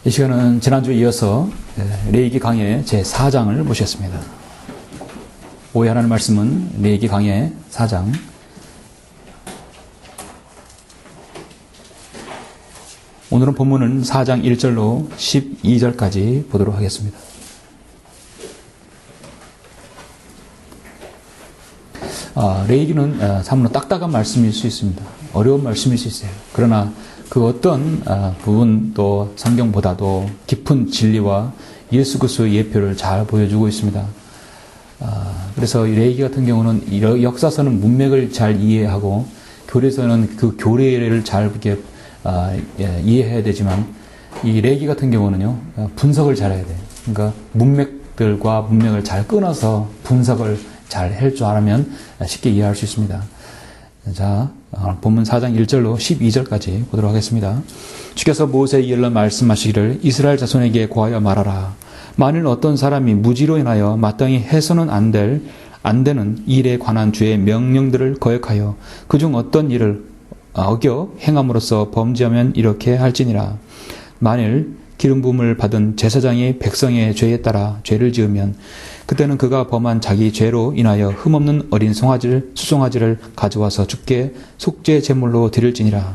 이 시간은 지난주에 이어서 레위기 강해 제4장을 모셨습니다. 오해하라는 말씀은 레위기 강해 4장. 오늘은 본문은 4장 1절로 12절까지 보도록 하겠습니다. 레위기는 참으로 딱딱한 말씀일 수 있습니다. 어려운 말씀일 수 있어요. 그러나 그 어떤 부분도 성경보다도 깊은 진리와 예수 그리스도의 예표를 잘 보여주고 있습니다. 그래서 레위기 같은 경우는 역사서는 문맥을 잘 이해하고 교리서는 그 교리를 잘 이렇게 이해해야 되지만 이 레위기 같은 경우는요 분석을 잘 해야 돼요. 그러니까 문맥들과 문맥을 잘 끊어서 분석을 잘 할 줄 알면 쉽게 이해할 수 있습니다. 자, 본문 4장 1절로 12절까지 보도록 하겠습니다. 주께서 모세에게 일러 말씀하시기를 이스라엘 자손에게 고하여 말하라. 만일 어떤 사람이 무지로 인하여 마땅히 해서는 안 되는 일에 관한 주의 명령들을 거역하여 그중 어떤 일을 어겨 행함으로써 범죄하면 이렇게 할지니라. 만일 기름 부음을 받은 제사장이 백성의 죄에 따라 죄를 지으면 그때는 그가 범한 자기 죄로 인하여 흠없는 어린 수송아지를 가져와서 주께 속죄 제물로 드릴지니라.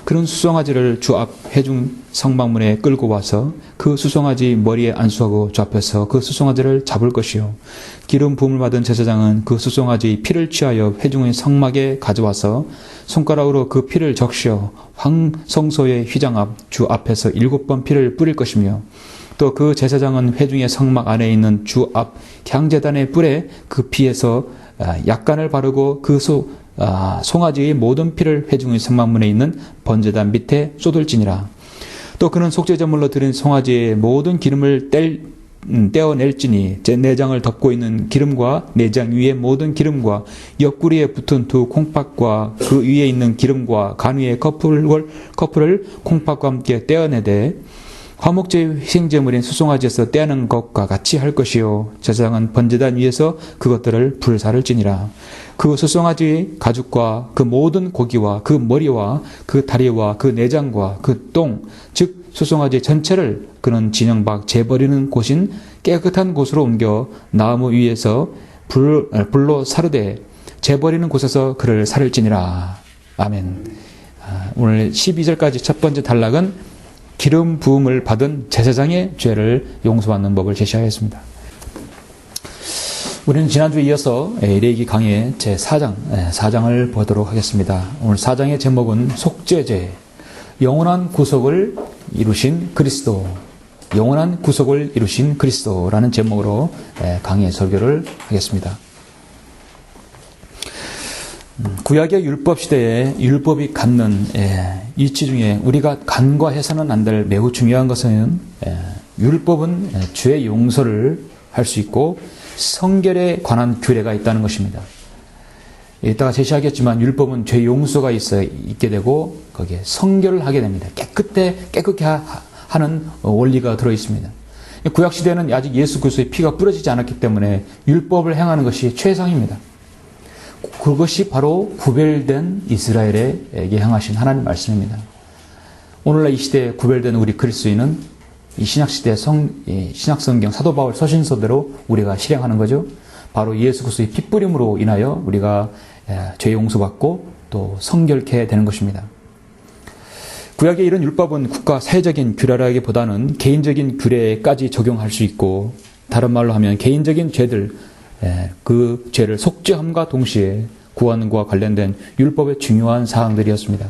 그런 수송아지를 주 앞 회중 성막문에 끌고 와서 그 수송아지 머리에 안수하고 주 앞에서 그 수송아지를 잡을 것이요. 기름 부음을 받은 제사장은 그 수송아지 피를 취하여 회중의 성막에 가져와서 손가락으로 그 피를 적셔 황성소의 휘장 앞 주 앞에서 7번 피를 뿌릴 것이며 또 그 제사장은 회중의 성막 안에 있는 주 앞 향제단의 뿔에 그 피에서 약간을 바르고 그 송아지의 모든 피를 회중의 성막문에 있는 번제단 밑에 쏟을지니라. 또 그는 속죄제물로 드린 송아지의 모든 기름을 떼어낼지니 내장을 덮고 있는 기름과 내장 위의 모든 기름과 옆구리에 붙은 두 콩팥과 그 위에 있는 기름과 간 위의 커플을 콩팥과 함께 떼어내되 화목제 희생제물인 수송아지에서 떼는 것과 같이 할 것이요. 제사장은 번제단 위에서 그것들을 불사를지니라. 그 수송아지 가죽과 그 모든 고기와 그 머리와 그 다리와 그 내장과 그 똥, 즉 수송아지 전체를 그는 진영 밖 재버리는 곳인 깨끗한 곳으로 옮겨 나무 위에서 불로 사르되 재버리는 곳에서 그를 사를지니라. 아멘. 오늘 12절까지 첫 번째 단락은 기름 부음을 받은 제사장의 죄를 용서받는 법을 제시하였습니다. 우리는 지난주에 이어서 레위기 강해 제4장을 보도록 하겠습니다. 오늘 4장의 제목은 속죄제, 영원한 구속을 이루신 그리스도, 영원한 구속을 이루신 그리스도라는 제목으로 강해 설교를 하겠습니다. 구약의 율법 시대에 율법이 갖는 이치 중에 우리가 간과해서는 안 될 매우 중요한 것은 율법은 죄 용서를 할 수 있고 성결에 관한 규례가 있다는 것입니다. 이따가 제시하겠지만 율법은 죄 용서가 있게 되고 거기에 성결을 하게 됩니다. 깨끗게 하는 원리가 들어 있습니다. 구약 시대는 아직 예수 그리스도의 피가 뿌려지지 않았기 때문에 율법을 행하는 것이 최상입니다. 그것이 바로 구별된 이스라엘에게 향하신 하나님 말씀입니다. 오늘날 이 시대에 구별된 우리 그리스도인은 이 신약시대 신약성경 사도 바울 서신서대로 우리가 실행하는 거죠. 바로 예수 그리스도의 피 뿌림으로 인하여 우리가 죄 용서받고 또 성결케 되는 것입니다. 구약의 이런 율법은 국가 사회적인 규례라기보다는 개인적인 규례까지 적용할 수 있고 다른 말로 하면 개인적인 죄들 그 죄를 속죄함과 동시에 구원과 관련된 율법의 중요한 사항들이었습니다.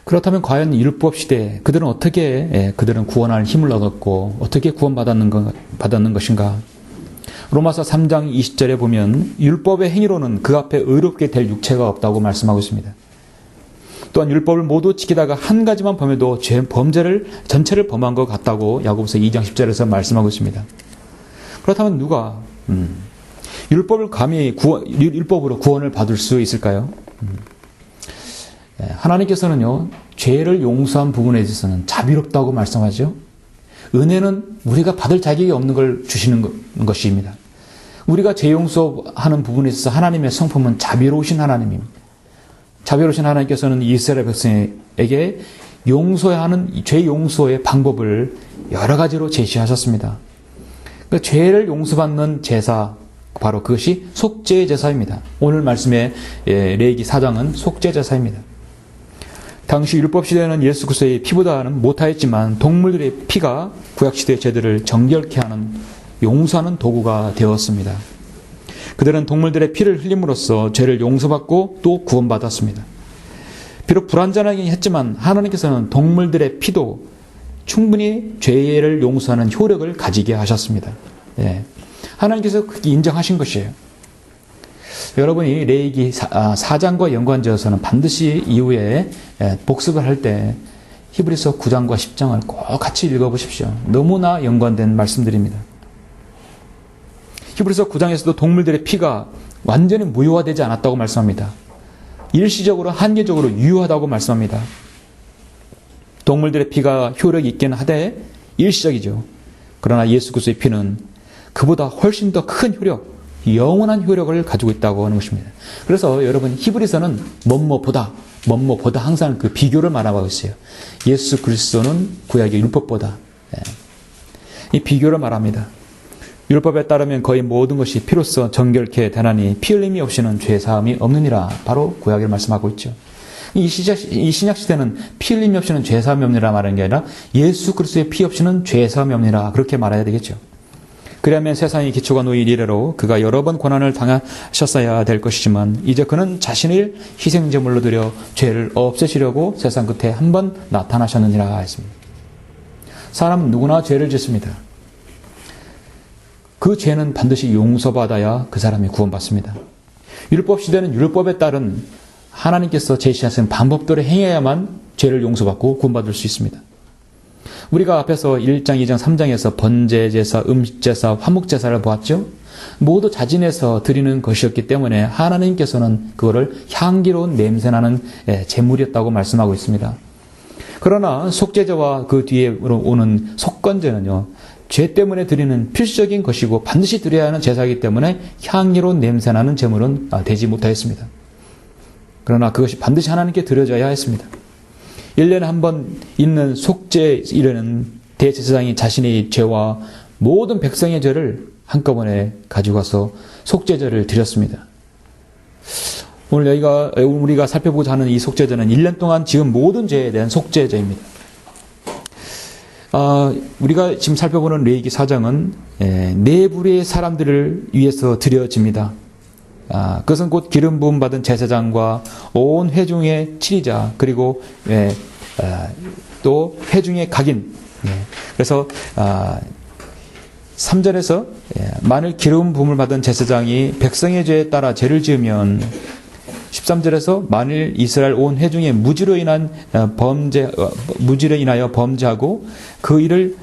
그렇다면 과연 율법 시대에 그들은 어떻게 그들은 구원할 힘을 얻었고 어떻게 구원받았는 것인가? 로마서 3장 20절에 보면 율법의 행위로는 그 앞에 의롭게 될 육체가 없다고 말씀하고 있습니다. 또한 율법을 모두 지키다가 한 가지만 범해도 범죄를 전체를 범한 것 같다고 야고보서 2장 10절에서 말씀하고 있습니다. 그렇다면 누가 율법을 감히 율법으로 구원을 받을 수 있을까요? 하나님께서는요 죄를 용서한 부분에 있어서는 자비롭다고 말씀하죠. 은혜는 우리가 받을 자격이 없는 걸 주시는 것입니다. 우리가 죄 용서하는 부분에 있어서 하나님의 성품은 자비로우신 하나님입니다. 자비로우신 하나님께서는 이스라엘 백성에게 죄 용서의 방법을 여러 가지로 제시하셨습니다. 그 죄를 용서받는 제사, 바로 그것이 속죄 제사입니다. 오늘 말씀의 레위기 4장은 속죄 제사입니다. 당시 율법 시대에는 예수 그리스도의 피보다는 못하였지만 동물들의 피가 구약 시대의 죄들을 정결케 하는 용서하는 도구가 되었습니다. 그들은 동물들의 피를 흘림으로써 죄를 용서받고 또 구원받았습니다. 비록 불완전하긴 했지만 하나님께서는 동물들의 피도 충분히 죄를 용서하는 효력을 가지게 하셨습니다. 하나님께서 그렇게 인정하신 것이에요. 여러분이 레위기 4장과 연관지어서는 반드시 이후에 복습을 할 때 히브리서 9장과 10장을 꼭 같이 읽어보십시오. 너무나 연관된 말씀들입니다. 히브리서 9장에서도 동물들의 피가 완전히 무효화되지 않았다고 말씀합니다. 일시적으로 한계적으로 유효하다고 말씀합니다. 동물들의 피가 효력이 있긴 하되 일시적이죠. 그러나 예수 그리스도의 피는 그보다 훨씬 더 큰 효력, 영원한 효력을 가지고 있다고 하는 것입니다. 그래서 여러분 히브리서는 뭐뭐보다 항상 그 비교를 말하고 있어요. 예수 그리스도는 구약의 율법보다 이 비교를 말합니다. 율법에 따르면 거의 모든 것이 피로써 정결케 되나니 피 흘림이 없이는 죄 사함이 없느니라. 바로 구약을 말씀하고 있죠. 이 신약 시대는 피 흘림이 없이는 죄 사함이 없느니라 말하는 게 아니라 예수 그리스도의 피 없이는 죄 사함이 없느니라 그렇게 말해야 되겠죠. 그러면 세상의 기초가 놓인 이래로 그가 여러 번 고난을 당하셨어야 될 것이지만 이제 그는 자신을 희생제물로 드려 죄를 없애시려고 세상 끝에 한 번 나타나셨느니라 했습니다. 사람은 누구나 죄를 짓습니다. 그 죄는 반드시 용서받아야 그 사람이 구원받습니다. 율법 시대는 율법에 따른 하나님께서 제시하신 방법대로 행해야만 죄를 용서받고 구원받을 수 있습니다. 우리가 앞에서 1장, 2장, 3장에서 번제제사, 음식제사, 화목제사를 보았죠. 모두 자진해서 드리는 것이었기 때문에 하나님께서는 그거를 향기로운 냄새나는 제물이었다고 말씀하고 있습니다. 그러나 속죄제와 그 뒤에 오는 속건제는요, 죄 때문에 드리는 필수적인 것이고 반드시 드려야 하는 제사이기 때문에 향기로운 냄새나는 제물은 되지 못하였습니다. 그러나 그것이 반드시 하나님께 드려져야 했습니다. 1년에 한 번 있는 속죄일에는 대제사장이 자신의 죄와 모든 백성의 죄를 한꺼번에 가지고 가서 속죄제를 드렸습니다. 오늘 우리가 살펴보고자 하는 이 속죄제는 1년 동안 지은 모든 죄에 대한 속죄제입니다. 우리가 지금 살펴보는 레위기 4장은 네 부류의 사람들을 위해서 드려집니다. 그것은 곧 기름 부음 받은 제사장과 온 회중의 치리자 그리고 또 회중의 각인. 그래서 3절에서 만일 기름 부음을 받은 제사장이 백성의 죄에 따라 죄를 지으면 13절에서 만일 이스라엘 온 회중의 무지로 인하여 범죄하고 그 일을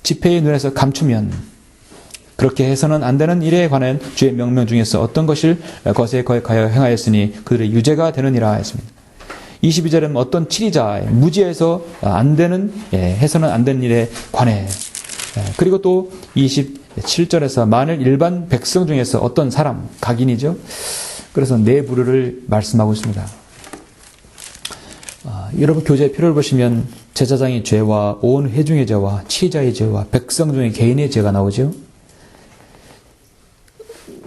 집회의 눈에서 감추면 그렇게 해서는 안 되는 일에 관한 주의 명령 중에서 어떤 것을 것에 거역하여 행하였으니 그들의 유죄가 되느니라 했습니다. 22절은 어떤 치리자, 무지해서 안 되는, 해서는 안 되는 일에 관해. 그리고 또 27절에서 만일 일반 백성 중에서 어떤 사람, 각인이죠. 그래서 네 부류를 말씀하고 있습니다. 여러분 교재의 표를 보시면 제사장의 죄와 온 회중의 죄와 치리자의 죄와 백성 중에 개인의 죄가 나오죠.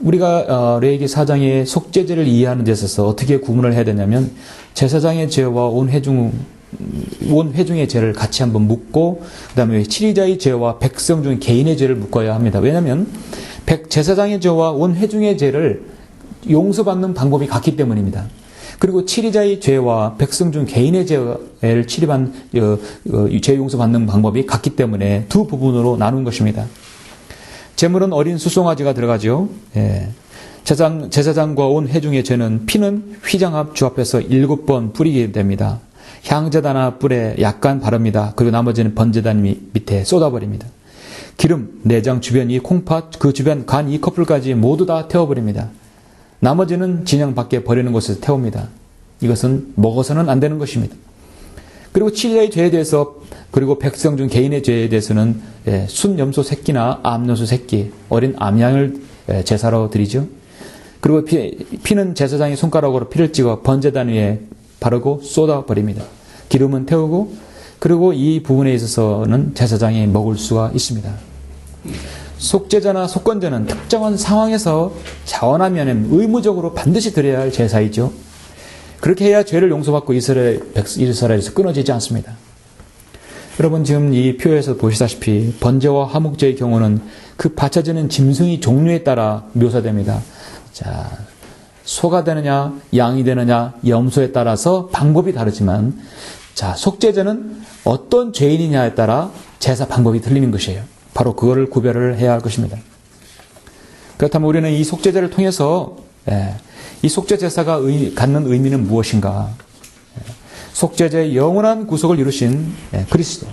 우리가 레위기 4장의 속죄제를 이해하는 데 있어서 어떻게 구분을 해야 되냐면 제사장의 죄와 온 회중의 죄를 같이 한번 묶고 그 다음에 치리자의 죄와 백성 중 개인의 죄를 묶어야 합니다. 왜냐하면 제사장의 죄와 온 회중의 죄를 용서받는 방법이 같기 때문입니다. 그리고 치리자의 죄와 백성 중 개인의 죄를 치리한 죄 용서받는 방법이 같기 때문에 두 부분으로 나눈 것입니다. 제물은 어린 수송아지가 들어가죠. 제사장과 온 회중의 죄는 피는 휘장 앞 주 앞에서 7번 뿌리게 됩니다. 향제단화 뿔에 약간 바릅니다. 그리고 나머지는 번제단 밑에 쏟아버립니다. 기름, 내장 주변 이 콩팥, 그 주변 간 이 커플까지 모두 다 태워버립니다. 나머지는 진영 밖에 버리는 곳에서 태웁니다. 이것은 먹어서는 안 되는 것입니다. 그리고 치리자의 죄에 대해서 그리고 백성 중 개인의 죄에 대해서는 순염소 새끼나 암염소 새끼, 어린 암양을 제사로 드리죠. 그리고 피는 제사장이 손가락으로 피를 찍어 번제단 위에 바르고 쏟아버립니다. 기름은 태우고 그리고 이 부분에 있어서는 제사장이 먹을 수가 있습니다. 속죄제나 속건제는 특정한 상황에서 자원하면 의무적으로 반드시 드려야 할 제사이죠. 그렇게 해야 죄를 용서받고 이스라엘에서 끊어지지 않습니다. 여러분 지금 이 표에서 보시다시피 번제와 화목제의 경우는 그 바쳐지는 짐승의 종류에 따라 묘사됩니다. 자, 소가 되느냐, 양이 되느냐, 염소에 따라서 방법이 다르지만, 자, 속죄제는 어떤 죄인이냐에 따라 제사 방법이 틀리는 것이에요. 바로 그거를 구별을 해야 할 것입니다. 그렇다면 우리는 이 속죄제를 통해서 이 속죄 제사가 갖는 의미는 무엇인가? 속죄제의 영원한 구속을 이루신 그리스도.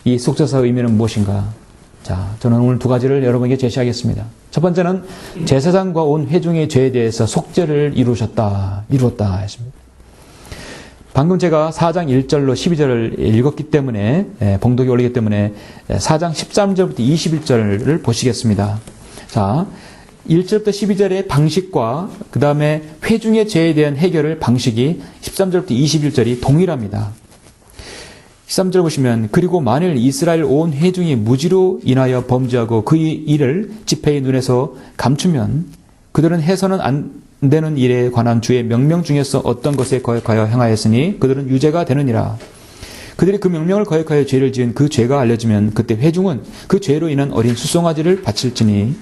이 속죄사의 의미는 무엇인가? 자, 저는 오늘 두 가지를 여러분에게 제시하겠습니다. 첫 번째는 제사장과 온 회중의 죄에 대해서 속죄를 이루었다 했습니다. 방금 제가 4장 1절로 12절을 읽었기 때문에 봉독이 올리기 때문에 4장 13절부터 21절을 보시겠습니다. 자, 1절부터 12절의 방식과 그 다음에 회중의 죄에 대한 해결의 방식이 13절부터 21절이 동일합니다. 13절 보시면 그리고 만일 이스라엘 온 회중이 무지로 인하여 범죄하고 그 일을 집회의 눈에서 감추면 그들은 해서는 안 되는 일에 관한 주의 명령 중에서 어떤 것에 거역하여 행하였으니 그들은 유죄가 되느니라. 그들이 그 명령을 거역하여 죄를 지은 그 죄가 알려지면 그때 회중은 그 죄로 인한 어린 수송아지를 바칠지니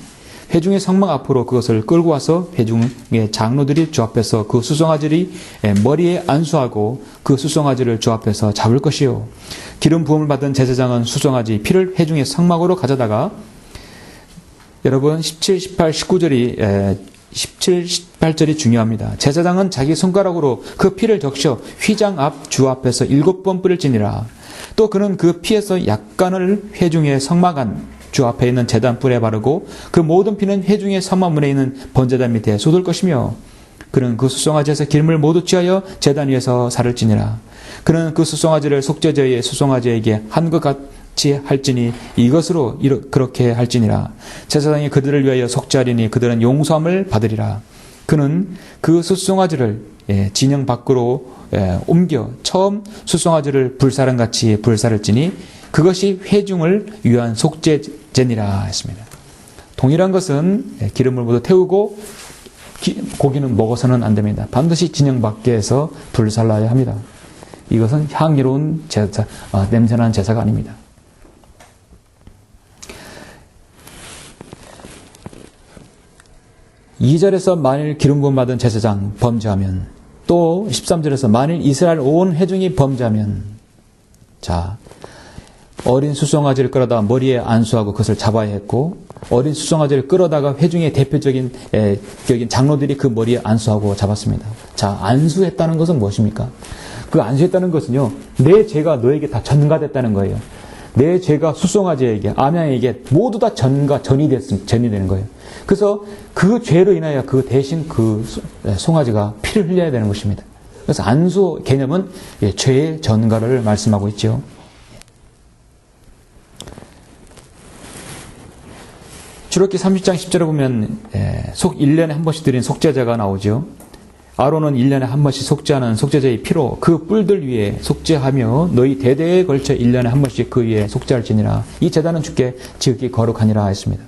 회중의 성막 앞으로 그것을 끌고 와서 회중의 장로들이 주 앞에서 그 수송아지를 머리에 안수하고 그 수송아지를 주 앞에서 잡을 것이요. 기름 부음을 받은 제사장은 수송아지 피를 회중의 성막으로 가져다가 여러분 17, 18, 19절이 17, 18절이 중요합니다. 제사장은 자기 손가락으로 그 피를 적셔 휘장 앞 주 앞에서 7번 뿌릴지니라. 또 그는 그 피에서 약간을 회중의 성막 안 주 앞에 있는 제단 뿔에 바르고 그 모든 피는 회중의 성막문에 있는 번제단 밑에 쏟을 것이며 그는 그 수송아지에서 기름을 모두 취하여 제단 위에서 살을 찌니라. 그는 그 수송아지를 속죄제의 수송아지에게 한 것 같이 할지니 이것으로 그렇게 할지니라. 제사장이 그들을 위하여 속죄하리니 그들은 용서함을 받으리라. 그는 그 수송아지를 진영 밖으로 옮겨 처음 수송아지를 불사른같이 불사를 찌니 그것이 회중을 위한 속죄제니라 했습니다. 동일한 것은 기름을 모두 태우고 고기는 먹어서는 안 됩니다. 반드시 진영 밖에서 불살라야 합니다. 이것은 향기로운 제사, 냄새나는 제사가 아닙니다. (2절에서) 만일 기름 부음 받은 제사장 범죄하면, 또 13절에서 만일 이스라엘 온 회중이 범죄하면, 자, 어린 수송아지를 끌어다가 머리에 안수하고 그것을 잡아야 했고, 어린 수송아지를 끌어다가 회중의 대표적인 장로들이 그 머리에 안수하고 잡았습니다. 자, 안수했다는 것은 무엇입니까? 그 안수했다는 것은요, 내 죄가 너에게 다 전가됐다는 거예요. 내 죄가 수송아지에게, 암양에게 모두 다 전이 되는 거예요. 그래서 그 죄로 인하여 그 대신 그 송아지가 피를 흘려야 되는 것입니다. 그래서 안수 개념은 죄의 전가를 말씀하고 있죠. 출애굽기 30장 10절에 보면 1년에 한 번씩 드린 속죄제가 나오죠. 아론은 1년에 한 번씩 속죄하는 속죄제의 피로 그 뿔들 위에 속죄하며 너희 대대에 걸쳐 1년에 한 번씩 그 위에 속죄할지니라. 이 제단은 주께 지극히 거룩하니라 했습니다.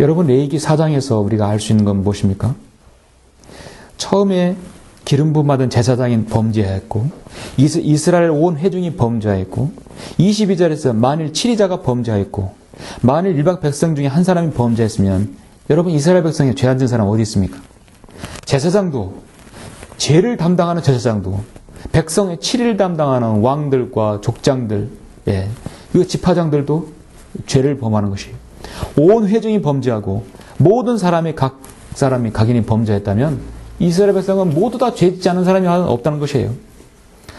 여러분, 레위기 4장에서 우리가 알 수 있는 건 무엇입니까? 처음에 기름 부음 받은 제사장인 범죄했고, 이스라엘 온 회중이 범죄했고, 22절에서 만일 치리자가 범죄했고, 만일 일반 백성 중에 한 사람이 범죄했으면, 여러분, 이스라엘 백성에 죄 안 진 사람 어디 있습니까? 제사장도, 죄를 담당하는 제사장도, 백성의 치리를 담당하는 왕들과 족장들, 그 지파장들도 죄를 범하는 것이에요. 온 회중이 범죄하고 모든 사람이 각인이 범죄했다면 이스라엘 백성은 모두 다 죄 짓지 않은 사람이 없다는 것이에요.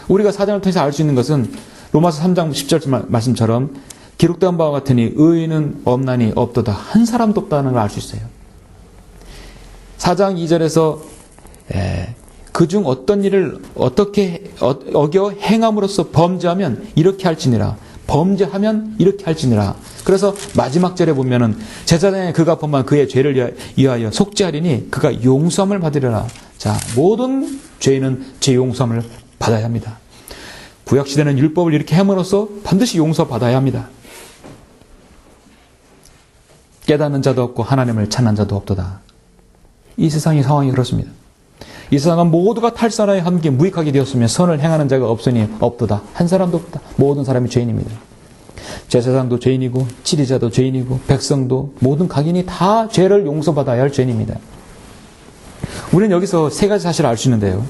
우리가 사장을 통해서 알 수 있는 것은 로마서 3장 10절 말씀처럼 기록된 바와 같으니 의인은 없나니 없도다. 한 사람도 없다는 걸 알 수 있어요. 4장 2절에서 그중 어떤 일을 어떻게 어겨 행함으로써 범죄하면 이렇게 할지니라. 범죄하면 이렇게 할지니라. 그래서 마지막 절에 보면은 제사장의 그가 범한 그의 죄를 위하여 속죄하리니 그가 용서함을 받으리라. 자, 모든 죄인은 죄 용서함을 받아야 합니다. 구약시대는 율법을 이렇게 함으로써 반드시 용서받아야 합니다. 깨닫는 자도 없고 하나님을 찾는 자도 없도다. 이 세상의 상황이 그렇습니다. 이 세상은 모두가 탈선하여 함께 무익하게 되었으며 선을 행하는 자가 없으니 없도다. 한 사람도 없다. 모든 사람이 죄인입니다. 제사장도 죄인이고 치리자도 죄인이고 백성도 모든 각인이 다 죄를 용서받아야 할 죄인입니다. 우리는 여기서 세 가지 사실을 알 수 있는데요.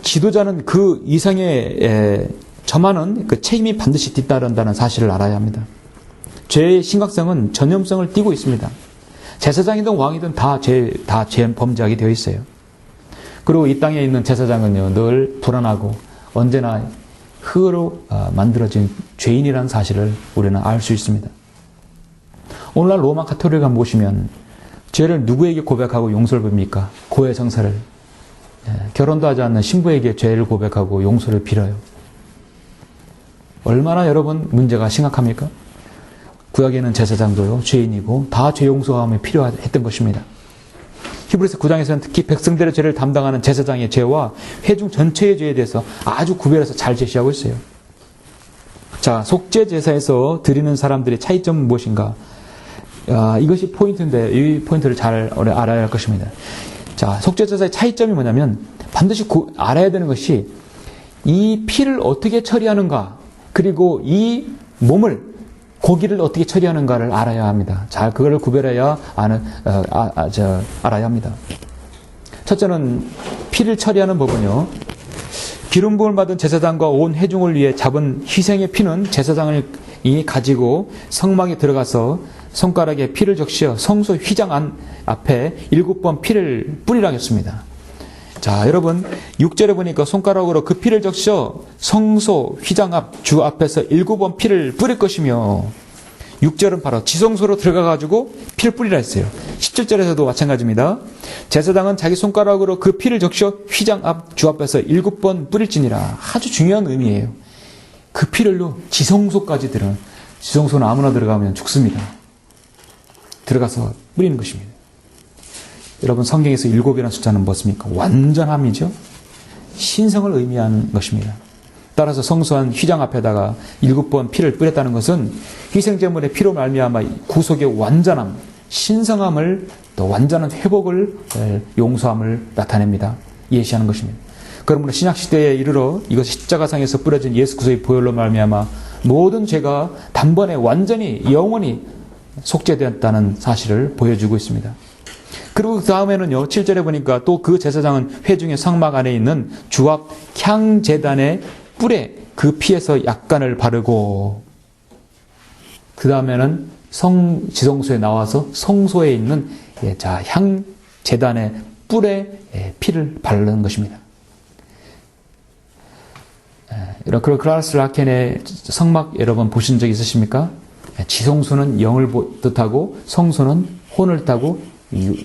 지도자는 그 이상의 저만한 그 책임이 반드시 뒤따른다는 사실을 알아야 합니다. 죄의 심각성은 전염성을 띠고 있습니다. 제사장이든 왕이든 다 범죄하게 되어 있어요. 그리고 이 땅에 있는 제사장은요, 늘 불안하고 언제나 흙으로 만들어진 죄인이라는 사실을 우리는 알 수 있습니다. 오늘날 로마 가톨릭을 한번 보시면 죄를 누구에게 고백하고 용서를 빕니까? 고해 성사를. 결혼도 하지 않는 신부에게 죄를 고백하고 용서를 빌어요. 얼마나 여러분 문제가 심각합니까? 구약에는 제사장도요, 죄인이고 다 죄 용서함이 필요했던 것입니다. 히브리서 9장에서는 특히 백성들의 죄를 담당하는 제사장의 죄와 회중 전체의 죄에 대해서 아주 구별해서 잘 제시하고 있어요. 자, 속죄 제사에서 드리는 사람들의 차이점은 무엇인가? 이것이 포인트인데 이 포인트를 잘 알아야 할 것입니다. 자, 속죄 제사의 차이점이 뭐냐면 반드시 알아야 되는 것이 이 피를 어떻게 처리하는가, 그리고 이 몸을 고기를 어떻게 처리하는가를 알아야 합니다. 잘 그거를 구별해야 알아야 합니다. 첫째는 피를 처리하는 법은요, 기름 부음을 받은 제사장과 온 회중을 위해 잡은 희생의 피는 제사장이 가지고 성막에 들어가서 손가락에 피를 적시어 성소 휘장 앞에 7번 피를 뿌리라 했습니다. 자, 여러분 6절에 보니까 손가락으로 그 피를 적셔 성소 휘장 앞 주 앞에서 7번 피를 뿌릴 것이며, 6절은 바로 지성소로 들어가가지고 피를 뿌리라 했어요. 17절에서도 마찬가지입니다. 제사장은 자기 손가락으로 그 피를 적셔 휘장 앞 주 앞에서 7번 뿌릴지니라. 아주 중요한 의미예요. 그 피를요, 지성소까지 지성소는 아무나 들어가면 죽습니다. 들어가서 뿌리는 것입니다. 여러분 성경에서 7이라는 숫자는 무엇입니까? 완전함이죠. 신성을 의미하는 것입니다. 따라서 성소한 휘장 앞에다가 7번 피를 뿌렸다는 것은 희생제물의 피로 말미암아 구속의 완전함, 신성함을, 또 완전한 회복을, 용서함을 나타냅니다. 예시하는 것입니다. 그러므로 신약시대에 이르러 이것이 십자가상에서 뿌려진 예수 그리스도의 보혈로 말미암아 모든 죄가 단번에 완전히 영원히 속죄되었다는 사실을 보여주고 있습니다. 그리고 그 다음에는요, 7절에 보니까 또 그 제사장은 회중의 성막 안에 있는 주앞 향제단의 뿔에 그 피에서 약간을 바르고, 그 다음에는 지성소에 나와서 성소에 있는 향제단의 뿔에 피를 바르는 것입니다. 여러분, 클라스 라켄의 성막 여러분 보신 적 있으십니까? 지성소는 영을 뜻하고 성소는 혼을 뜻하고,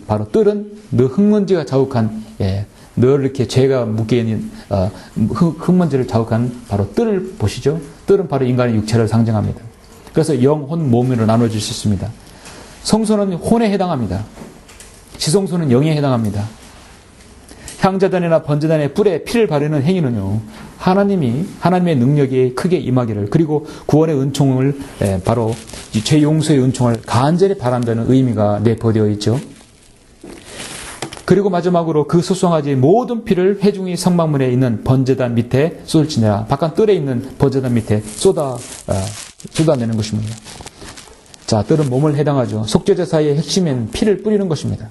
바로 뜰은 너 흙먼지가 자욱한, 늘 이렇게 죄가 묶여있는 흙먼지를 자욱한 바로 뜰을 보시죠. 뜰은 바로 인간의 육체를 상징합니다. 그래서 영, 혼, 몸으로 나눠질 수 있습니다. 성소는 혼에 해당합니다. 지성소는 영에 해당합니다. 향제단이나 번제단의 뿔에 피를 바르는 행위는요, 하나님의 능력이 크게 임하기를, 그리고 구원의 은총을, 바로 죄 용서의 은총을 간절히 바란다는 의미가 내포되어 있죠. 그리고 마지막으로 그 소송하지 모든 피를 회중이 성막문에 있는 번제단 밑에 쏟을지니라. 바깥 뜰에 있는 번제단 밑에 쏟아내는 것입니다. 자, 뜰은 몸을 해당하죠. 속죄제사의 핵심인 피를 뿌리는 것입니다.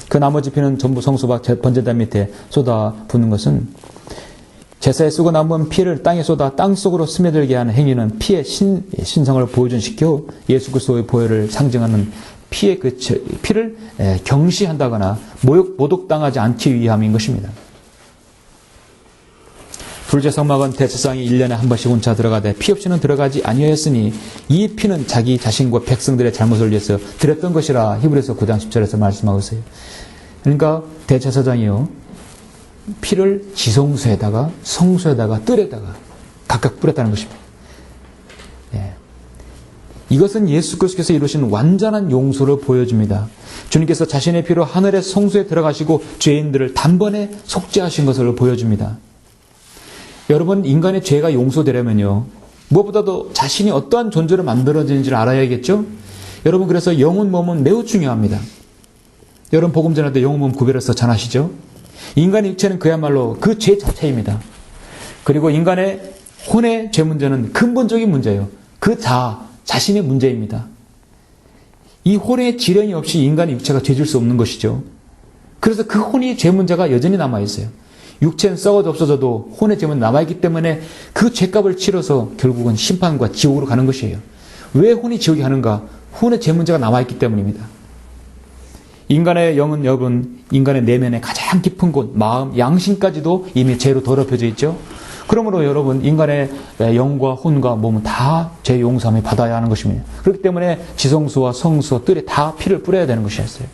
그 나머지 피는 전부 성소 밖 번제단 밑에 쏟아 붓는 것은 제사에 쓰고 남은 피를 땅에 쏟아 땅속으로 스며들게 하는 행위는 피의 신성을 보존시켜 예수 그리스도의 보혈을 상징하는 피를 경시한다거나 모독당하지 않기 위함인 것입니다. 둘째 성막은 대제사장이 1년에 한 번씩 운차 들어가되 피 없이는 들어가지 아니하였으니 이 피는 자기 자신과 백성들의 잘못을 위해서 드렸던 것이라. 히브리서 9장 10절에서 말씀하고 있어요. 그러니까 대제사장이요, 피를 지성소에다가 성소에다가 뜰에다가 각각 뿌렸다는 것입니다. 이것은 예수 그리스도께서 이루신 완전한 용서를 보여줍니다. 주님께서 자신의 피로 하늘의 성소에 들어가시고 죄인들을 단번에 속죄하신 것을 보여줍니다. 여러분, 인간의 죄가 용서되려면요, 무엇보다도 자신이 어떠한 존재로 만들어지는지를 알아야겠죠? 여러분, 그래서 영혼 몸은 매우 중요합니다. 여러분, 복음 전할 때 영혼 몸 구별해서 전하시죠? 인간의 육체는 그야말로 그 죄 자체입니다. 그리고 인간의 혼의 죄 문제는 근본적인 문제예요. 그 자신의 문제입니다. 이 혼의 지령이 없이 인간의 육체가 죄질 수 없는 것이죠. 그래서 그 혼의 죄 문제가 여전히 남아있어요. 육체는 썩어져 없어져도 혼의 죄는 남아있기 때문에 그 죄값을 치러서 결국은 심판과 지옥으로 가는 것이에요. 왜 혼이 지옥에 가는가? 혼의 죄 문제가 남아있기 때문입니다. 인간의 영은 여러분, 인간의 내면의 가장 깊은 곳, 마음, 양심까지도 이미 죄로 더럽혀져 있죠. 그러므로 여러분, 인간의 영과 혼과 몸은 다 죄 용서함을 받아야 하는 것입니다. 그렇기 때문에 지성소와 성소와 뜰에 다 피를 뿌려야 되는 것이었어요.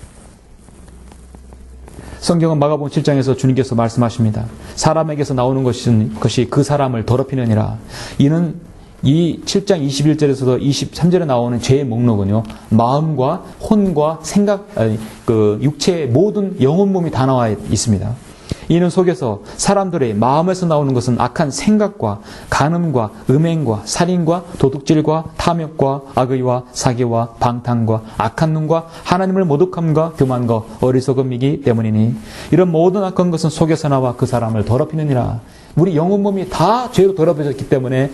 성경은 마가복음 7장에서 주님께서 말씀하십니다. 사람에게서 나오는 것이 그 사람을 더럽히느니라. 이는 이 7장 21절에서도 23절에 나오는 죄의 목록은요, 마음과 혼과 생각, 육체의 모든 영혼 몸이 다 나와 있습니다. 이는 속에서 사람들의 마음에서 나오는 것은 악한 생각과 간음과 음행과 살인과 도둑질과 탐욕과 악의와 사기와 방탕과 악한 눈과 하나님을 모독함과 교만과 어리석음이기 때문이니 이런 모든 악한 것은 속에서 나와 그 사람을 더럽히느니라. 우리 영혼 몸이 다 죄로 더럽혀졌기 때문에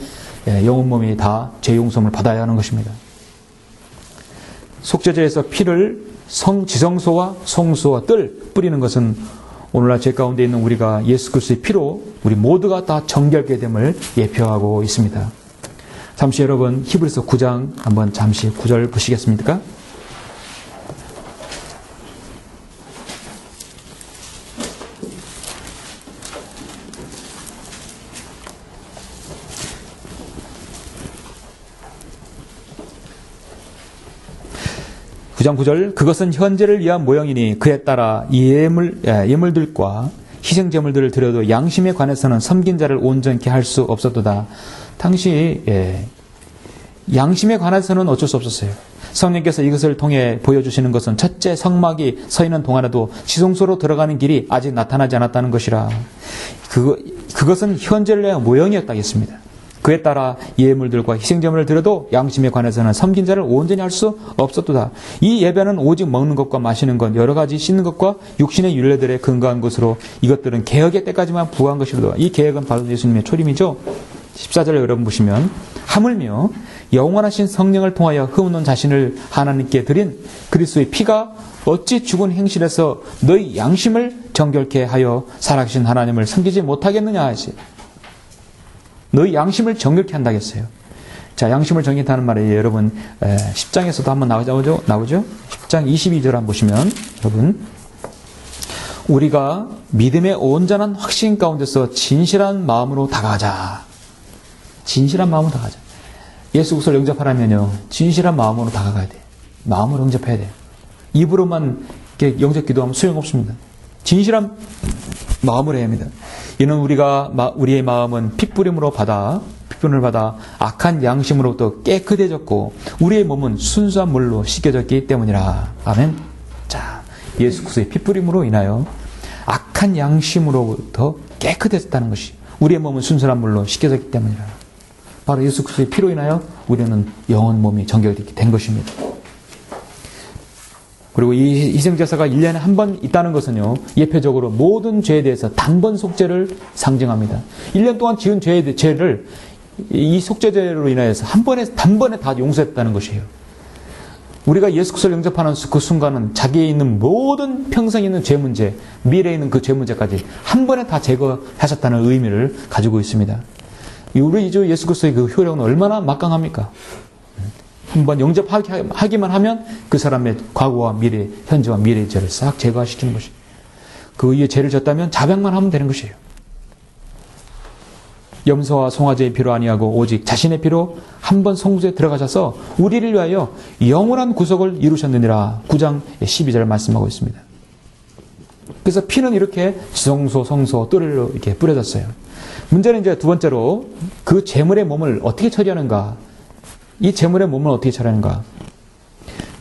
영혼 몸이 다 죄 용서를 받아야 하는 것입니다. 속죄제에서 피를 지성소와 성소와 뜰 뿌리는 것은 오늘날 죄 가운데 있는 우리가 예수 그리스도의 피로 우리 모두가 다 정결케 됨을 예표하고 있습니다. 잠시 여러분, 히브리서 9장 한번 잠시 9절 보시겠습니까? 구장 9절, 그것은 현재를 위한 모형이니 그에 따라 예물들과 희생제물들을 드려도 양심에 관해서는 섬긴 자를 온전케 할 수 없었도다. 당시 양심에 관해서는 어쩔 수 없었어요. 성령께서 이것을 통해 보여주시는 것은 첫째 성막이 서 있는 동안에도 지성소로 들어가는 길이 아직 나타나지 않았다는 것이라. 그것은 현재를 위한 모형이었다겠습니다. 그에 따라 예물들과 희생제물을 드려도 양심에 관해서는 섬긴 자를 온전히 할 수 없었도다. 이 예배는 오직 먹는 것과 마시는 것, 여러 가지 씻는 것과 육신의 율례들에 근거한 것으로 이것들은 개혁의 때까지만 부과한 것이로다. 이 개혁은 바로 예수님의 초림이죠. 14절에 여러분 보시면, 하물며 영원하신 성령을 통하여 흠없는 자신을 하나님께 드린 그리스도의 피가 어찌 죽은 행실에서 너희 양심을 정결케 하여 살아계신 하나님을 섬기지 못하겠느냐 하시. 너희 양심을 정결케 한다겠어요. 자, 양심을 정결케 하는 말이 여러분 10장에서도 한번 나오죠? 10장 22절 한번 보시면 여러분, 우리가 믿음의 온전한 확신 가운데서 진실한 마음으로 다가가자. 진실한 마음으로 다가가자. 예수 그리스도를 영접하려면요, 진실한 마음으로 다가가야 돼. 마음으로 영접해야 돼. 입으로만 이렇게 영접 기도하면 소용없습니다. 진실한 마음으로 해야 합니다. 이는 우리의 마음은 핏부림을 받아 악한 양심으로부터 깨끗해졌고 우리의 몸은 순수한 물로 씻겨졌기 때문이라. 아멘. 자, 예수 그리스도의 핏부림으로 인하여 악한 양심으로부터 깨끗해졌다는 것이, 우리의 몸은 순수한 물로 씻겨졌기 때문이라. 바로 예수 그리스도의 피로 인하여 우리는 영혼 몸이 정결되게 된 것입니다. 그리고 이 희생제사가 1년에 한 번 있다는 것은요, 예표적으로 모든 죄에 대해서 단번 속죄를 상징합니다. 1년 동안 지은 죄를 이 속죄제로 인하여서 단번에 다 용서했다는 것이에요. 우리가 예수 그리스도를 영접하는 그 순간은 자기에 있는 모든 평생에 있는 죄 문제, 미래에 있는 그 죄 문제까지 한 번에 다 제거하셨다는 의미를 가지고 있습니다. 우리 주 예수 그리스도의 그 효력은 얼마나 막강합니까? 한번 영접하기만 하면 그 사람의 과거와 미래, 현재와 미래의 죄를 싹 제거하시키는 것이에요. 그 위에 죄를 졌다면 자백만 하면 되는 것이에요. 염소와 송아지의 피로 아니하고 오직 자신의 피로 한 번 성소에 들어가셔서 우리를 위하여 영원한 구속을 이루셨느니라. 9장 12절 말씀하고 있습니다. 그래서 피는 이렇게 지성소, 성소, 뜰로 이렇게 뿌려졌어요. 문제는 이제 두 번째로 그 제물의 몸을 어떻게 처리하는가? 이 제물의 몸을 어떻게 처리하는가?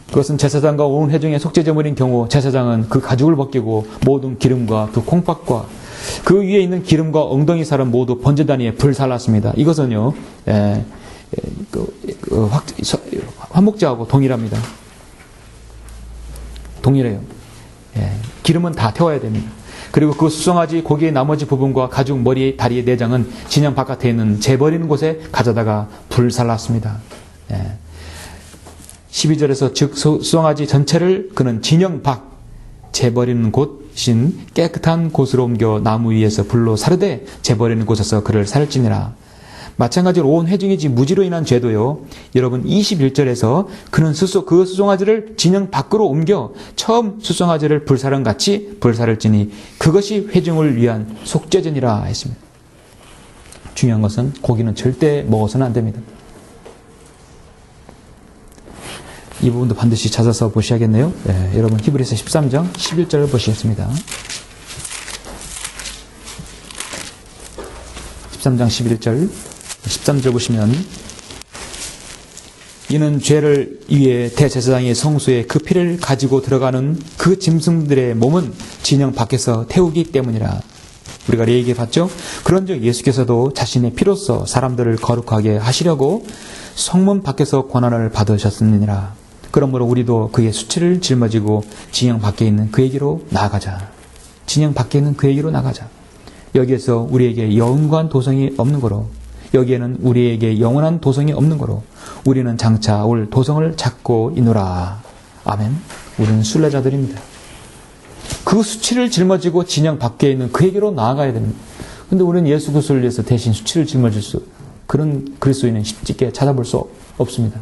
그것은 제사장과 온 회중의 속죄제물인 경우 제사장은 그 가죽을 벗기고 모든 기름과 그 콩팥과 그 위에 있는 기름과 엉덩이 살은 모두 번제단 위에 불살랐습니다. 이것은요, 화목제하고 동일합니다. 동일해요. 기름은 다 태워야 됩니다. 그리고 그 수송아지 고기의 나머지 부분과 가죽 머리, 다리의 내장은 진영 바깥에 있는 재버리는 곳에 가져다가 불살랐습니다. 12절에서 즉 수송아지 전체를 그는 진영 밖 재버리는 곳인 깨끗한 곳으로 옮겨 나무 위에서 불로 사르되 재버리는 곳에서 그를 살찌니라. 마찬가지로 온 회중이지 무지로 인한 죄도요. 여러분 21절에서 그는 그 수송아지를 진영 밖으로 옮겨 처음 수송아지를 불사른 같이 불사를지니 그것이 회중을 위한 속죄전이라 했습니다. 중요한 것은 고기는 절대 먹어서는 안 됩니다. 이 부분도 반드시 찾아서 보셔야겠네요. 여러분 히브리서 13장 11절을 보시겠습니다. 13장 11절 13절 보시면 이는 죄를 위해 대제사장의 성소에 그 피를 가지고 들어가는 그 짐승들의 몸은 진영 밖에서 태우기 때문이라. 우리가 얘기해 봤죠? 그런즉 예수께서도 자신의 피로써 사람들을 거룩하게 하시려고 성문 밖에서 고난을 받으셨느니라. 그러므로 우리도 그의 수치를 짊어지고 진영 밖에 있는 그에게로 나아가자. 진영 밖에 있는 그에게로 나가자. 여기에서 우리에게 영원한 도성이 없는 거로, 여기에는 우리에게 영원한 도성이 없는 거로 우리는 장차 올 도성을 찾고 있노라. 아멘. 우리는 순례자들입니다. 그 수치를 짊어지고 진영 밖에 있는 그에게로 나아가야 됩니다. 그런데 우리는 예수 그리스도를 위해서 대신 수치를 짊어질 그런 그리스도인은 쉽게 찾아볼 수 없습니다.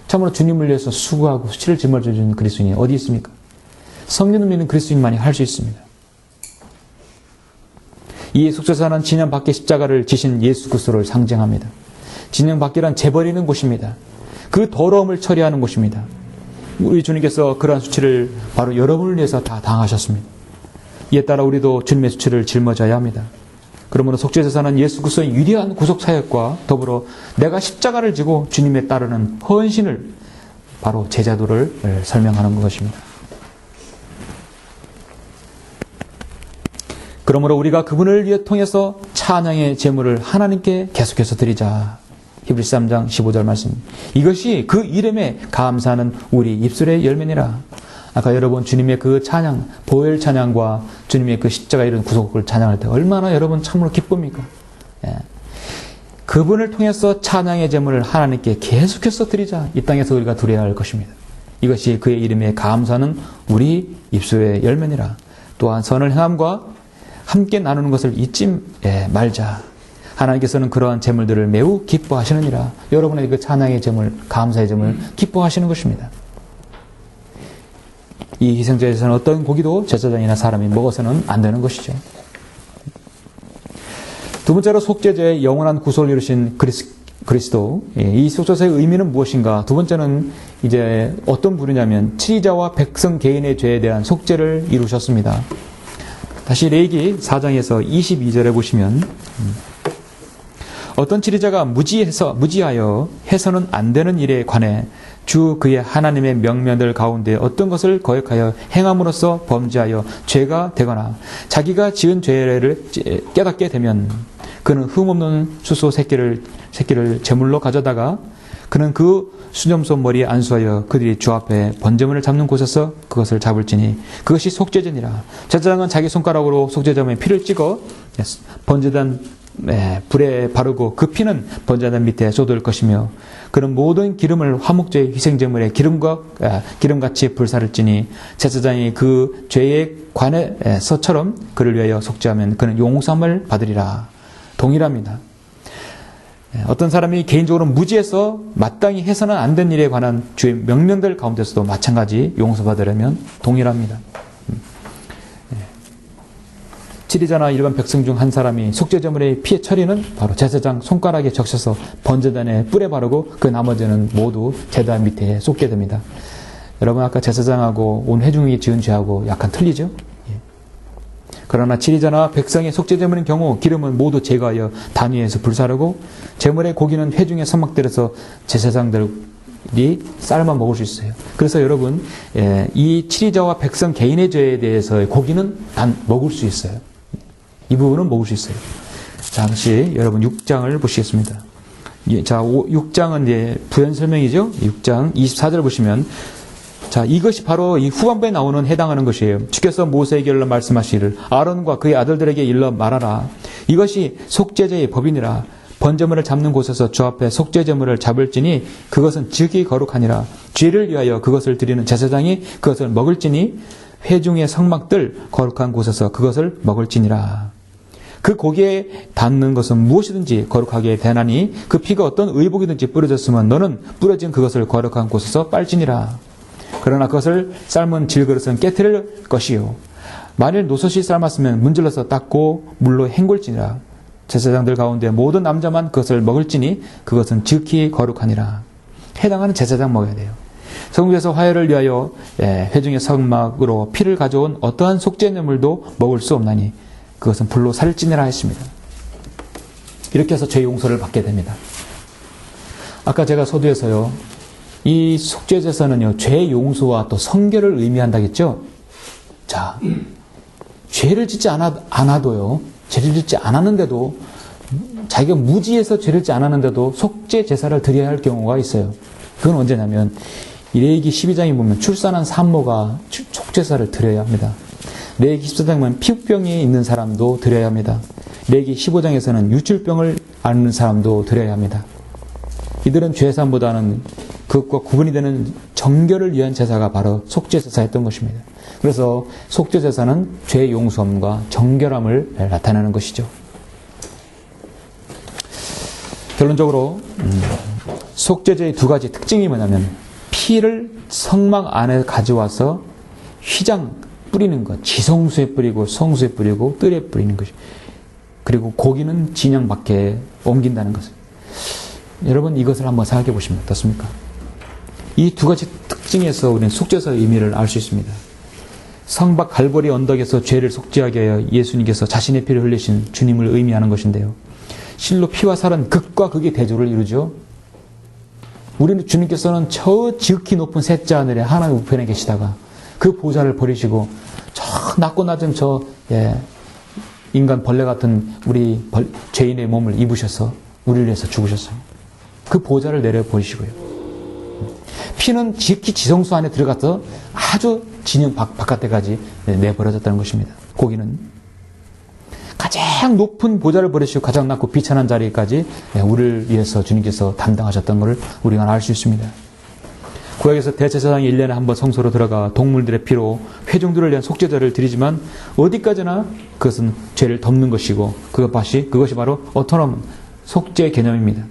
참으로 주님을 위해서 수고하고 수치를 짊어지는 그리스도인이 어디 있습니까? 성령을 믿는 그리스도인만이 할 수 있습니다. 이 속죄사는 진영 밖에 십자가를 지신 예수 그리스도를 상징합니다. 진영 밖이란 재버리는 곳입니다. 그 더러움을 처리하는 곳입니다. 우리 주님께서 그러한 수치를 바로 여러분을 위해서 다 당하셨습니다. 이에 따라 우리도 주님의 수치를 짊어져야 합니다. 그러므로 속죄제사는 예수 그리스도의 위대한 구속사역과 더불어 내가 십자가를 지고 주님에 따르는 헌신을 바로 제자도를 설명하는 것입니다. 그러므로 우리가 그분을 위해 통해서 찬양의 제물을 하나님께 계속해서 드리자. 히브리서 3장 15절 말씀. 이것이 그 이름에 감사하는 우리 입술의 열매니라. 아까 여러분 주님의 그 찬양, 보혈 찬양과 주님의 그 십자가 이룬 구속을 찬양할 때 얼마나 여러분 참으로 기쁩니까? 그분을 통해서 찬양의 제물을 하나님께 계속해서 드리자. 이 땅에서 우리가 드려야 할 것입니다. 이것이 그의 이름에 감사하는 우리 입술의 열매니라. 또한 선을 행함과 함께 나누는 것을 잊지 말자. 하나님께서는 그러한 제물들을 매우 기뻐하시느니라. 여러분의 그 찬양의 제물, 감사의 제물 기뻐하시는 것입니다. 이 희생제에서는 어떤 고기도 제사장이나 사람이 먹어서는 안 되는 것이죠. 두 번째로 속죄제의 영원한 구속을 이루신 그리스도. 이 속죄제의 의미는 무엇인가? 두 번째는 이제 어떤 분이냐면 치리자와 백성 개인의 죄에 대한 속죄를 이루셨습니다. 다시 레위기 4장에서 22절에 보시면 어떤 치리자가 무지하여 해서는 안 되는 일에 관해 주 그의 하나님의 명령들 가운데 어떤 것을 거역하여 행함으로써 범죄하여 죄가 되거나 자기가 지은 죄를 깨닫게 되면 그는 흠없는 수소 새끼를 제물로 가져다가 그는 그 수염소 머리에 안수하여 그들이 주 앞에 번제물을 잡는 곳에서 그것을 잡을지니 그것이 속죄제니라. 제사장은 자기 손가락으로 속죄제물에 피를 찍어 번제단 불에 바르고 그 피는 번제단 밑에 쏟을 것이며 그는 모든 기름을 화목제의 희생제물에 기름같이 불사를지니 제사장이 그 죄에 관해서처럼 그를 위하여 속죄하면 그는 용서함을 받으리라. 동일합니다. 어떤 사람이 개인적으로 무지해서 마땅히 해서는 안 된 일에 관한 주의 명령들 가운데서도 마찬가지 용서받으려면 동일합니다. 치리자나 일반 백성 중 한 사람이 속죄제물의 피의 처리는 바로 제사장 손가락에 적셔서 번제단에 뿔에 바르고 그 나머지는 모두 제단 밑에 쏟게 됩니다. 여러분 아까 제사장하고 온 회중이 지은 죄하고 약간 틀리죠? 그러나 치리자나 백성의 속죄제물인 경우 기름은 모두 제거하여 단 위에서 불사르고 제물의 고기는 회중의 선막들에서 제사장들이 삶아 먹을 수 있어요. 그래서 여러분 이 치리자와 백성 개인의 죄에 대해서의 고기는 단 먹을 수 있어요. 이 부분은 먹을 수 있어요. 자, 다시 여러분 6장을 보시겠습니다. 자, 6장은 이제 부연 설명이죠. 6장 24절 보시면, 자, 이것이 바로 이 후반부에 나오는 해당하는 것이에요. 주께서 모세에게 일러 말씀하시기를 아론과 그의 아들들에게 일러 말하라. 이것이 속죄제의 법이니라. 번제물을 잡는 곳에서 주 앞에 속죄제물을 잡을지니 그것은 즉이 거룩하니라. 죄를 위하여 그것을 드리는 제사장이 그것을 먹을지니 회중의 성막들 거룩한 곳에서 그것을 먹을지니라. 그 고기에 닿는 것은 무엇이든지 거룩하게 되나니 그 피가 어떤 의복이든지 뿌려졌으면 너는 뿌려진 그것을 거룩한 곳에서 빨지니라. 그러나 그것을 삶은 질그릇은 깨트릴 것이요 만일 노릇이 삶았으면 문질러서 닦고 물로 헹굴지니라. 제사장들 가운데 모든 남자만 그것을 먹을지니 그것은 즉히 거룩하니라. 해당하는 제사장 먹어야 돼요. 성국에서 화해를 위하여 회중의 성막으로 피를 가져온 어떠한 속죄제물도 먹을 수 없나니 그것은 불로 살찌니라 했습니다. 이렇게 해서 죄 용서를 받게 됩니다. 아까 제가 서두에서요, 이 속죄제사는요, 죄 용서와 또 성결을 의미한다겠죠? 자, 죄를 짓지 않아도요, 죄를 짓지 않았는데도, 자기가 무지해서 죄를 짓지 않았는데도 속죄제사를 드려야 할 경우가 있어요. 그건 언제냐면, 레위기 12장에 보면 출산한 산모가 속죄제사를 드려야 합니다. 레위기 14장에 보면 피부병이 있는 사람도 드려야 합니다. 레위기 15장에서는 유출병을 앓는 사람도 드려야 합니다. 이들은 죄산보다는 그것과 구분이 되는 정결을 위한 제사가 바로 속죄제사였던 것입니다. 그래서 속죄제사는 죄 용서함과 정결함을 나타내는 것이죠. 결론적으로 속죄제의 두 가지 특징이 뭐냐면 피를 성막 안에 가져와서 휘장 뿌리는 것, 지성수에 뿌리고 성수에 뿌리고 뜰에 뿌리는 것이, 그리고 고기는 진영 밖에 옮긴다는 것을. 여러분 이것을 한번 생각해 보시면 어떻습니까? 이 두 가지 특징에서 우리는 속죄사의 의미를 알 수 있습니다. 성박 갈보리 언덕에서 죄를 속죄하게 하여 예수님께서 자신의 피를 흘리신 주님을 의미하는 것인데요. 실로 피와 살은 극과 극의 대조를 이루죠. 우리는 주님께서는 저 지극히 높은 셋째 하늘에 하나님 우편에 계시다가 그 보좌를 버리시고 저 낮고 낮은 저 인간 벌레 같은 우리 죄인의 몸을 입으셔서 우리를 위해서 죽으셨어요. 그 보좌를 내려버리시고요. 피는 지극히 지성소 안에 들어가서 아주 진영 바깥에까지 내버려졌다는 것입니다. 고기는 가장 높은 보좌를 버리시고 가장 낮고 비천한 자리까지 우리를 위해서 주님께서 담당하셨던 것을 우리가 알 수 있습니다. 구약에서 대제사장이 1년에 한 번 성소로 들어가 동물들의 피로 회중들을 위한 속죄제를 드리지만 어디까지나 그것은 죄를 덮는 것이고 그것이 바로 어토놈 속죄 개념입니다.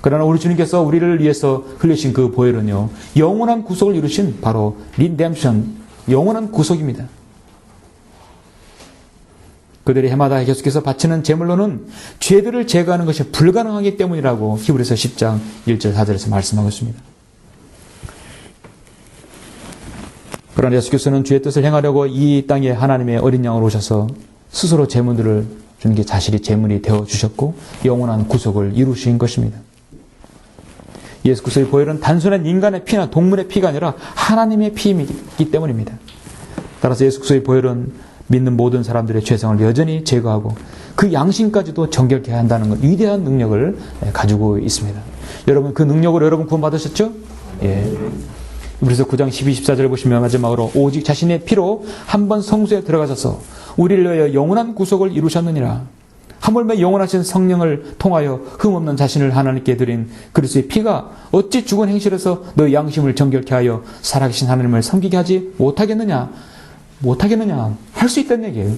그러나 우리 주님께서 우리를 위해서 흘리신 그 보혈은요, 영원한 구속을 이루신 바로 리뎀션, 영원한 구속입니다. 그들이 해마다 계속해서 바치는 제물로는 죄들을 제거하는 것이 불가능하기 때문이라고 히브리서 10장 1절 4절에서 말씀하고 있습니다. 그러나 예수께서는 주의 뜻을 행하려고 이 땅에 하나님의 어린 양으로 오셔서 스스로 제물들을 주는 게 자신이 제물이 되어주셨고 영원한 구속을 이루신 것입니다. 예수 그리스도의 보혈은 단순한 인간의 피나 동물의 피가 아니라 하나님의 피이기 때문입니다. 따라서 예수 그리스도의 보혈은 믿는 모든 사람들의 죄성을 여전히 제거하고 그 양심까지도 정결케 한다는 것, 위대한 능력을 가지고 있습니다. 여러분 그 능력으로 여러분 구원받으셨죠? 예. 그래서 9장 12, 14절을 보시면 마지막으로 오직 자신의 피로 한 번 성소에 들어가셔서 우리를 위하여 영원한 구속을 이루셨느니라. 하물며 영원하신 성령을 통하여 흠없는 자신을 하나님께 드린 그리스도의 피가 어찌 죽은 행실에서 너의 양심을 정결케 하여 살아계신 하나님을 섬기게 하지 못하겠느냐? 할 수 있다는 얘기예요.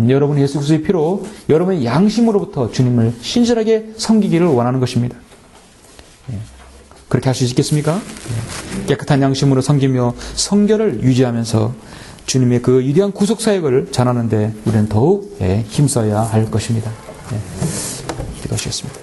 여러분 예수 그리스도의 피로 여러분의 양심으로부터 주님을 신실하게 섬기기를 원하는 것입니다. 그렇게 할 수 있겠습니까? 깨끗한 양심으로 섬기며 성결을 유지하면서 주님의 그 위대한 구속 사역을 전하는데 우리는 더욱 힘써야 할 것입니다. 기도하시겠습니다.